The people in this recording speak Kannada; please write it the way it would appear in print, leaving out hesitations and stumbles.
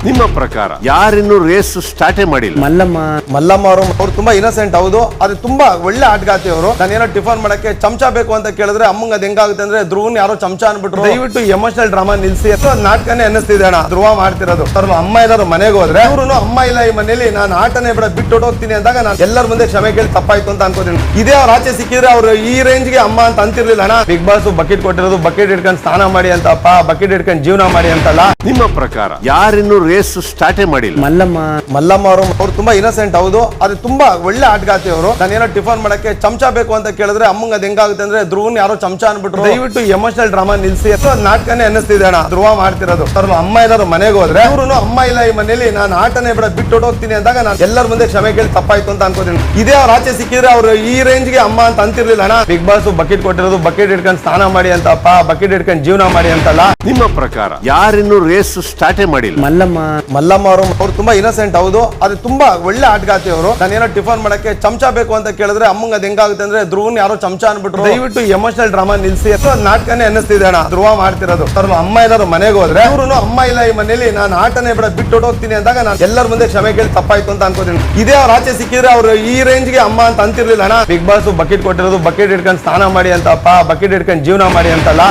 ನಿಮ್ಮ ಪ್ರಕಾರ ಯಾರಿನ್ನು ರೇಸ್ ಸ್ಟಾರ್ಟೇ ಮಾಡಿಲ್ಲ? ಮಲ್ಲಮ್ಮ ಅವರು ತುಂಬಾ ಇನ್ನಸೆಂಟ್ ಹೌದು, ಅದು ತುಂಬಾ ಒಳ್ಳೆ ಆಟಗಾತಿ ಅವರು. ನಾನೇನೋ ಟಿಫನ್ ಮಾಡಕ್ಕೆ ಚಮಚ ಬೇಕು ಅಂತ ಕೇಳಿದ್ರೆ ಅಮ್ಮಂಗ ಅದ್ ಹೆಂಗಾಗುತ್ತೆ ಅಂದ್ರೆ ಧ್ರುವನ್ ಯಾರೋ ಚಮಚ ಅನ್ಬಿಟ್ರು. ದಯವಿಟ್ಟು ಎಮೋಷನಲ್ ಡ್ರಾಮಾ ನಿಲ್ಸಿ. ನಾಟಕನೇ ಅನ್ನಿಸ್ತಿದೆ ಅಣ್ಣ. ಧ್ರುವ ಮಾಡ್ತಿರೋದು ಅಮ್ಮ ಎಲ್ಲರೂ ಮನೆಗೆ ಹೋದ್ರೆ ಇವ್ರು ಅಮ್ಮ ಇಲ್ಲ ಈ ಮನೇಲಿ, ನಾನು ಆಟನೇ ಬಿಡ ಬಿಟ್ಟು ಹೊಟ್ಟೋಗ್ತೀನಿ ಅಂದಾಗ ನಾನು ಎಲ್ಲರ ಮುಂದೆ ಕ್ಷಮೆ ಕೇಳಿ ತಪ್ಪಾಯ್ತು ಅಂತ ಅನ್ಕೋತೀನಿ. ಇದೇ ಅವ್ರ ಆಚೆ ಸಿಕ್ಕಿದ್ರೆ ಅವ್ರು ಈ ರೇಂಜ್ ಗೆ ಅಮ್ಮ ಅಂತ ಅಂತಿರ್ಲಿಲ್ಲ ಅಣ್ಣ. ಬಿಗ್ ಬಾಸ್ ಬಕೆಟ್ ಕೊಟ್ಟಿರೋದು ಬಕೆಟ್ ಇಟ್ಕೊಂಡು ಸ್ನಾನ ಮಾಡಿ ಅಂತಪ್ಪ, ಬಕೆಟ್ ಇಟ್ಕೊಂಡು ಜೀವನ ಮಾಡಿ ಅಂತಲ್ಲ. ನಿಮ್ಮ ಪ್ರಕಾರ ಯಾರಿನ್ನು ರೇಸ್ ಸ್ಟಾರ್ಟೇ ಮಾಡಿಲ್ಲ? ಮಲ್ಲಮ್ಮ ಅವರು ತುಂಬಾ ಇನ್ನಸೆಂಟ್ ಹೌದು, ಅದು ತುಂಬಾ ಒಳ್ಳೆ ಆಟಗಾತಿ ಅವರು. ನಾನೇನೋ ಟಿಫನ್ ಮಾಡಕ್ಕೆ ಚಮಚ ಬೇಕು ಅಂತ ಕೇಳಿದ್ರೆ ಅಮ್ಮಂಗ ಅದ್ ಹೆಂಗಾಗುತ್ತೆ ಅಂದ್ರೆ ಧ್ರುವನ್ ಯಾರೋ ಚಮಚ ಅನ್ಬಿಟ್ರು. ದಯವಿಟ್ಟು ಎಮೋಷನಲ್ ಡ್ರಾಮಾ ನಿಲ್ಸಿ. ನಾಟಕನೇ ಅನ್ನಿಸ್ತಿದೆ ಅಣ್ಣ. ಧ್ರುವ ಮಾಡ್ತಿರೋದು ಅಮ್ಮ ಎಲ್ಲರೂ ಮನೆಗೆ ಹೋದ್ರೆ ಇವ್ರು ಅಮ್ಮ ಇಲ್ಲ ಈ ಮನೇಲಿ, ನಾನು ಆಟನೇ ಬಿಡ ಬಿಟ್ಟು ಹೊಟ್ಟೋಗ್ತೀನಿ ಅಂದಾಗ ನಾನು ಎಲ್ಲರ ಮುಂದೆ ಕ್ಷಮೆ ಕೇಳಿ ತಪ್ಪಾಯ್ತು ಅಂತ ಅನ್ಕೋತೀನಿ. ಇದೇ ಅವ್ರ ಆಚೆ ಸಿಕ್ಕಿದ್ರೆ ಅವ್ರು ಈ ರೇಂಜ್ ಗೆ ಅಮ್ಮ ಅಂತ ಅಂತಿರ್ಲಿಲ್ಲ ಅಣ್ಣ. ಬಿಗ್ ಬಾಸ್ ಬಕೆಟ್ ಕೊಟ್ಟಿರೋದು ಬಕೆಟ್ ಇಟ್ಕೊಂಡು ಸ್ನಾನ ಮಾಡಿ ಅಂತಪ್ಪ, ಬಕೆಟ್ ಇಟ್ಕೊಂಡು ಜೀವನ ಮಾಡಿ ಅಂತಲ್ಲ. ನಿಮ್ಮ ಪ್ರಕಾರ ಯಾರಿನ್ನು ರೇಸ್ ಸ್ಟಾರ್ಟೇ ಮಾಡಿಲ್ಲ? ಮಲ್ಲಮ್ಮ ಅವರು ತುಂಬಾ ಇನ್ನಸೆಂಟ್ ಹೌದು, ಅದು ತುಂಬಾ ಒಳ್ಳೆ ಆಟಗಾತಿ ಅವರು. ನಾನೇನೋ ಟಿಫನ್ ಮಾಡಕ್ಕೆ ಚಮಚ ಬೇಕು ಅಂತ ಕೇಳಿದ್ರೆ ಅಮ್ಮಂಗ ಅದ್ ಹೆಂಗಾಗುತ್ತೆ ಅಂದ್ರೆ ಧ್ರುವನ್ ಯಾರೋ ಚಮಚ ಅನ್ಬಿಟ್ರು. ದಯವಿಟ್ಟು ಎಮೋಷನಲ್ ಡ್ರಾಮಾ ನಿಲ್ಸಿ. ನಾಟಕನೇ ಅನ್ನಿಸ್ತಿದೆ ಅಣ್ಣ. ಧ್ರುವ ಮಾಡ್ತಿರೋದು ಅಮ್ಮ ಎಲ್ಲರೂ ಮನೆಗೆ ಹೋದ್ರೆ ಇವ್ರು ಅಮ್ಮ ಇಲ್ಲ ಈ ಮನೇಲಿ, ನಾನು ಆಟನೇ ಬಿಡ ಬಿಟ್ಟು ಹೊಟ್ಟೋಗ್ತೀನಿ ಅಂದಾಗ ನಾನು ಎಲ್ಲರ ಮುಂದೆ ಕ್ಷಮೆ ಕೇಳಿ ತಪ್ಪಾಯ್ತು ಅಂತ ಅನ್ಕೋತೀನಿ. ಇದೇ ಅವ್ರ ಆಚೆ ಸಿಕ್ಕಿದ್ರೆ ಅವ್ರು ಈ ರೇಂಜ್ ಗೆ ಅಮ್ಮ ಅಂತ ಅಂತಿರ್ಲಿಲ್ಲ ಅಣ್ಣ. ಬಿಗ್ ಬಾಸ್ ಬಕೆಟ್ ಕೊಟ್ಟಿರೋದು ಬಕೆಟ್ ಇಟ್ಕೊಂಡು ಸ್ನಾನ ಮಾಡಿ ಅಂತಪ್ಪ, ಬಕೆಟ್ ಇಟ್ಕೊಂಡು ಜೀವನ ಮಾಡಿ ಅಂತಲ್ಲ.